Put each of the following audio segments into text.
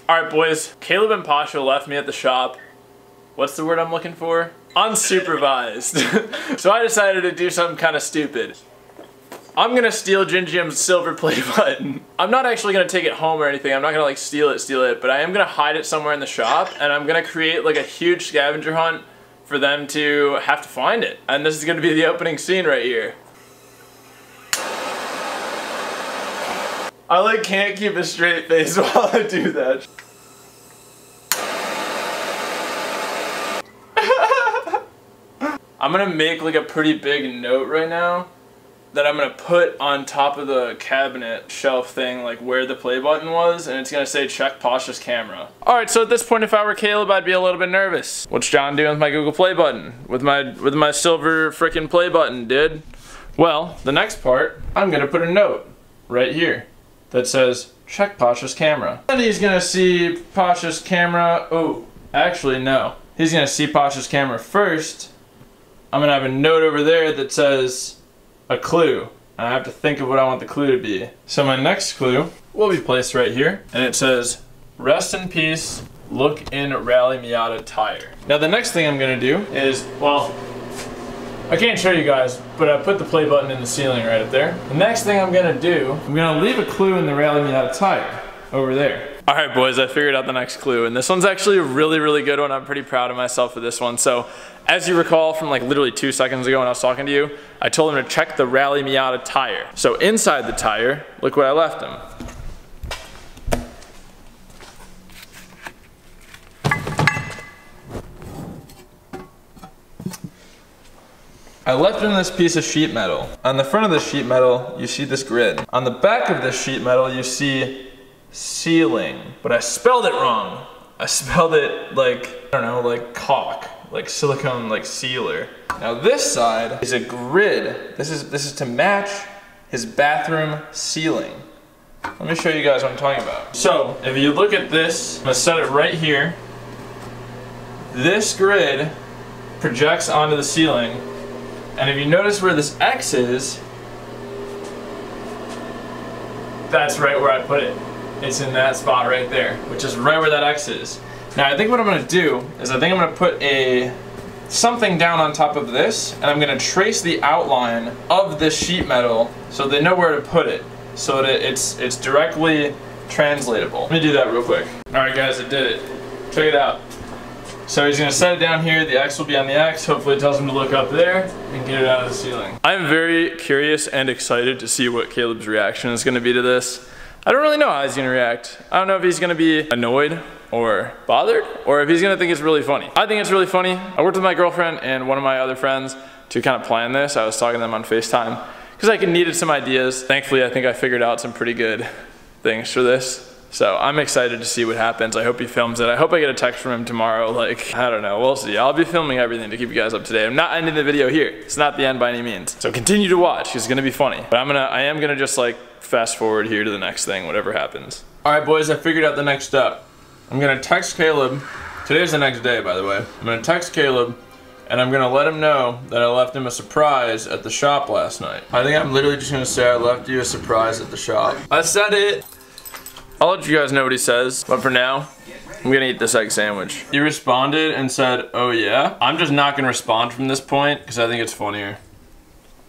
Alright boys, Caleb and Pasha left me at the shop. What's the word I'm looking for? Unsupervised. So I decided to do something kind of stupid. I'm gonna steal GINGIUM'S silver play button. I'm not actually gonna take it home or anything. I'm not gonna like steal it, but I am gonna hide it somewhere in the shop, and I'm gonna create like a huge scavenger hunt for them to have to find it. And this is gonna be the opening scene right here. I like can't keep a straight face while I do that. I'm gonna make like a pretty big note right now that I'm gonna put on top of the cabinet shelf thing, like where the play button was, and it's gonna say check Pasha's camera. Alright, so at this point, if I were Caleb, I'd be a little bit nervous. What's John doing with my Google Play button? With my silver frickin' play button, dude? Well, the next part, I'm gonna put a note right here that says check Pasha's camera. And he's gonna see Pasha's camera. Oh, actually no. He's gonna see Pasha's camera first. I'm gonna have a note over there that says a clue. And I have to think of what I want the clue to be. So my next clue will be placed right here. And it says, rest in peace, look in Rally Miata tire. Now the next thing I'm gonna do is, well, I can't show you guys, but I put the play button in the ceiling right up there. The next thing I'm gonna do, I'm gonna leave a clue in the Rally Miata tire over there. Alright boys, I figured out the next clue, and this one's actually a really, really good one. I'm pretty proud of myself for this one. So, as you recall from like literally 2 seconds ago when I was talking to you, I told him to check the Rally Miata tire. So inside the tire, look what I left him. I left him this piece of sheet metal. On the front of the sheet metal, you see this grid. On the back of this sheet metal, you see ceiling, but I spelled it wrong. I spelled it like, I don't know, like caulk, like silicone, like sealer. Now this side is a grid. This is to match his bathroom ceiling. Let me show you guys what I'm talking about. So if you look at this, I'm gonna set it right here. This grid projects onto the ceiling, and if you notice where this X is, that's right where I put it. It's in that spot right there, which is right where that X is. Now I think what I'm gonna do is I think I'm gonna put something down on top of this, and I'm gonna trace the outline of this sheet metal so they know where to put it, so that it's directly translatable. Let me do that real quick. Alright guys, I did it. Check it out. So he's gonna set it down here, the X will be on the X, hopefully it tells him to look up there and get it out of the ceiling. I'm very curious and excited to see what Caleb's reaction is gonna be to this. I don't really know how he's gonna react. I don't know if he's gonna be annoyed or bothered, or if he's gonna think it's really funny. I think it's really funny. I worked with my girlfriend and one of my other friends to kind of plan this. I was talking to them on FaceTime because I needed some ideas. Thankfully, I think I figured out some pretty good things for this. So I'm excited to see what happens. I hope he films it. I hope I get a text from him tomorrow. Like, I don't know, we'll see. I'll be filming everything to keep you guys up to date. I'm not ending the video here. It's not the end by any means. So continue to watch, it's gonna be funny. But I am gonna just like fast forward here to the next thing, whatever happens. All right, boys, I figured out the next step. I'm gonna text Caleb. Today's the next day, by the way. I'm gonna text Caleb, and I'm gonna let him know that I left him a surprise at the shop last night. I think I'm literally just gonna say I left you a surprise at the shop. I said it. I'll let you guys know what he says, but for now, I'm gonna eat this egg sandwich. He responded and said, oh yeah? I'm just not gonna respond from this point, because I think it's funnier.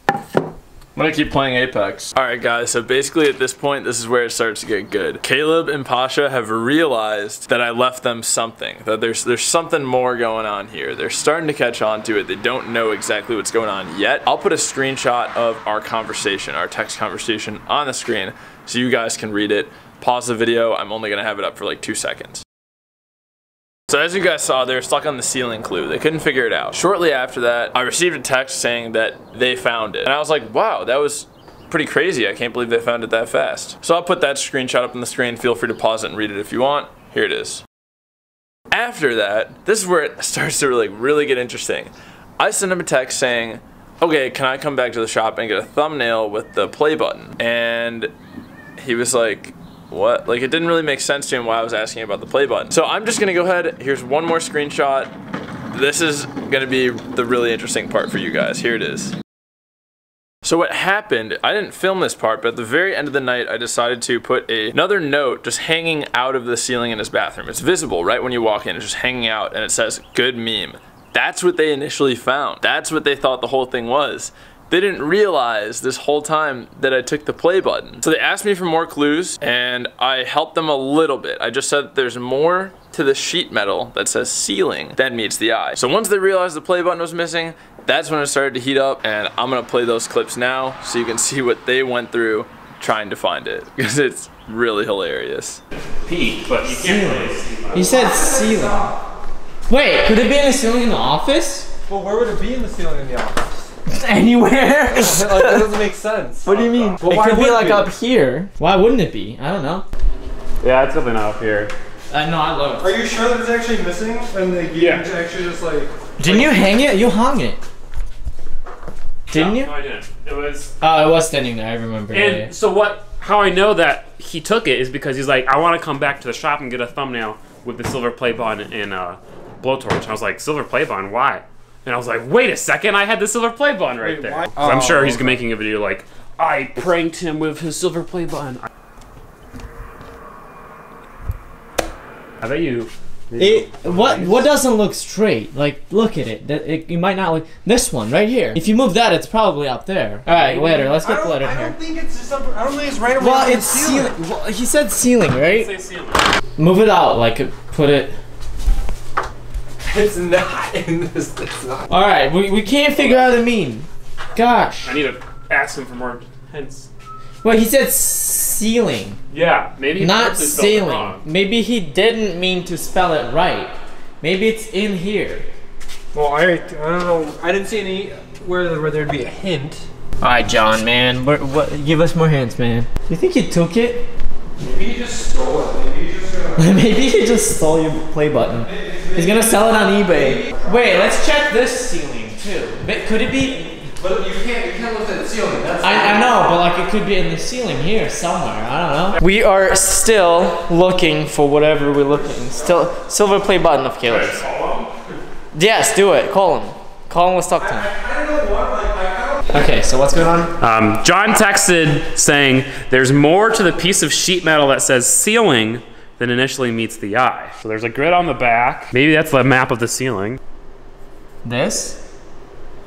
I'm gonna keep playing Apex. Alright guys, so basically at this point, this is where it starts to get good. Caleb and Pasha have realized that I left them something, that there's something more going on here. They're starting to catch on to it. They don't know exactly what's going on yet. I'll put a screenshot of our conversation, our text conversation on the screen so you guys can read it. Pause the video, I'm only gonna have it up for like 2 seconds. So as you guys saw, they were stuck on the ceiling clue. They couldn't figure it out. Shortly after that, I received a text saying that they found it. And I was like, wow, that was pretty crazy. I can't believe they found it that fast. So I'll put that screenshot up on the screen. Feel free to pause it and read it if you want. Here it is. After that, this is where it starts to really get interesting. I sent him a text saying, okay, can I come back to the shop and get a thumbnail with the play button? And he was like, what? Like, it didn't really make sense to him why I was asking about the play button. So I'm just gonna go ahead, here's one more screenshot. This is gonna be the really interesting part for you guys. Here it is. So what happened, I didn't film this part, but at the very end of the night, I decided to put another note just hanging out of the ceiling in his bathroom. It's visible right when you walk in, it's just hanging out, and it says, "Good meme." That's what they initially found. That's what they thought the whole thing was. They didn't realize this whole time that I took the play button. So they asked me for more clues, and I helped them a little bit. I just said that there's more to the sheet metal that says ceiling than meets the eye. So once they realized the play button was missing, that's when it started to heat up, and I'm gonna play those clips now so you can see what they went through trying to find it, because it's really hilarious. Peak, but you can't really. You said ceiling. Wait, could it be in the ceiling in the office? Well, where would it be in the ceiling in the office? Anywhere. Like, that doesn't make sense. What do you mean? Well, it why could be would like it be? up here. Why wouldn't it be? I don't know. Yeah, it's definitely not up here. No, I love Are you sure that it's actually missing? And the Yeah. actually just like. Didn't you hang it? You hung it. Didn't you? No, I didn't. It was. Oh, it was standing there. I remember. And Yeah. so how I know that he took it is because he's like, I want to come back to the shop and get a thumbnail with the silver play button and blowtorch. And I was like, silver play button? Why? And I was like, wait a second, I had the silver play button right there. Why? So I'm sure he's okay. making a video like, I pranked him with his silver play button. I bet you. What doesn't look straight? Like, look at it. You might not look. This one right here. If you move that, it's probably up there. All right, later. Let's get later I here. don't think it's just up. I don't think it's right around Well, the it's ceiling. Well, he said ceiling, right? Say ceiling. Move it out. Like, put it. It's not in this. It's not. All right, we can't figure out a meme. Gosh. I need to ask him for more hints. Well, he said ceiling, Yeah, maybe he not purposely spelled it ceiling. wrong. Maybe he didn't mean to spell it right. Maybe it's in here. Well, I don't know. I didn't see any where there'd be a hint. All right, John, man. Give us more hints, man. You think he took it? Maybe he just stole it. Maybe he just. Maybe he just stole your play button. He's gonna sell it on eBay. Wait, let's check this ceiling too. Could it be? But you can't look at the ceiling. That's. I know, but like it could be in the ceiling here somewhere. I don't know. We are still looking for whatever we're looking. Still, silver play button of Caleb's. Yes, do it. Call him. Call him. Let's talk to him. I don't know what. Like I don't. Okay, so what's going on? John texted saying there's more to the piece of sheet metal that says ceiling than initially meets the eye. So there's a grid on the back. Maybe that's the map of the ceiling. This?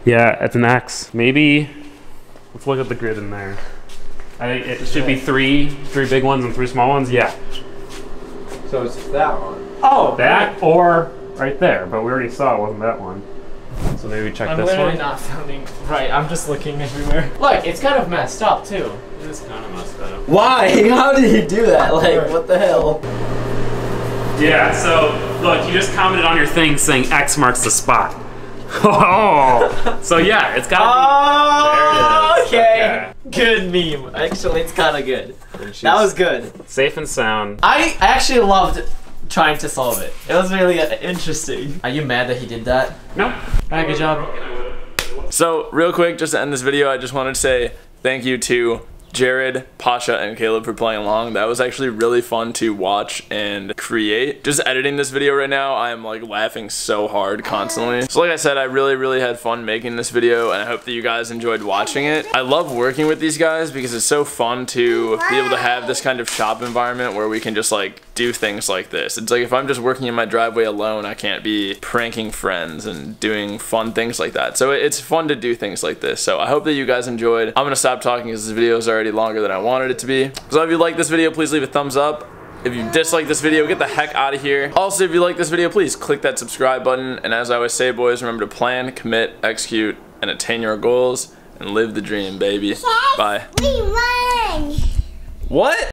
Yeah, it's an X. Maybe, let's look at the grid in there. I think it should be three big ones and 3 small ones. Yeah. So it's that one. Oh, That or right there, but we already saw it wasn't that one. So maybe check I'm this literally one. not filming. Right, I'm just looking everywhere. Look, it's kind of messed up too. It is kind of messed up. Why? How did he do that? Like, what the hell? Yeah, so look, you just commented on your thing saying X marks the spot. Oh, so yeah, it's gotta Oh, be. There it is. okay. Good meme. Actually, it's kind of good. That was good. Safe and sound. I actually loved trying to solve it. It was really interesting. Are you mad that he did that? No. Alright, good job. So real quick, just to end this video, I just wanted to say thank you to Jared, Pasha, and Caleb for playing along. That was actually really fun to watch and create. Just editing this video right now, I am like laughing so hard constantly. So like I said, I really had fun making this video, and I hope that you guys enjoyed watching it. I love working with these guys because it's so fun to be able to have this kind of shop environment where we can just like do things like this. It's like if I'm just working in my driveway alone, I can't be pranking friends and doing fun things like that. So it's fun to do things like this. So I hope that you guys enjoyed. I'm gonna stop talking because this video is already longer than I wanted it to be. So if you like this video, please leave a thumbs up. If you dislike this video, get the heck out of here. Also, if you like this video, please click that subscribe button. And as I always say, boys, remember to plan, commit, execute, and attain your goals. And live the dream, baby. Bye. We won! What?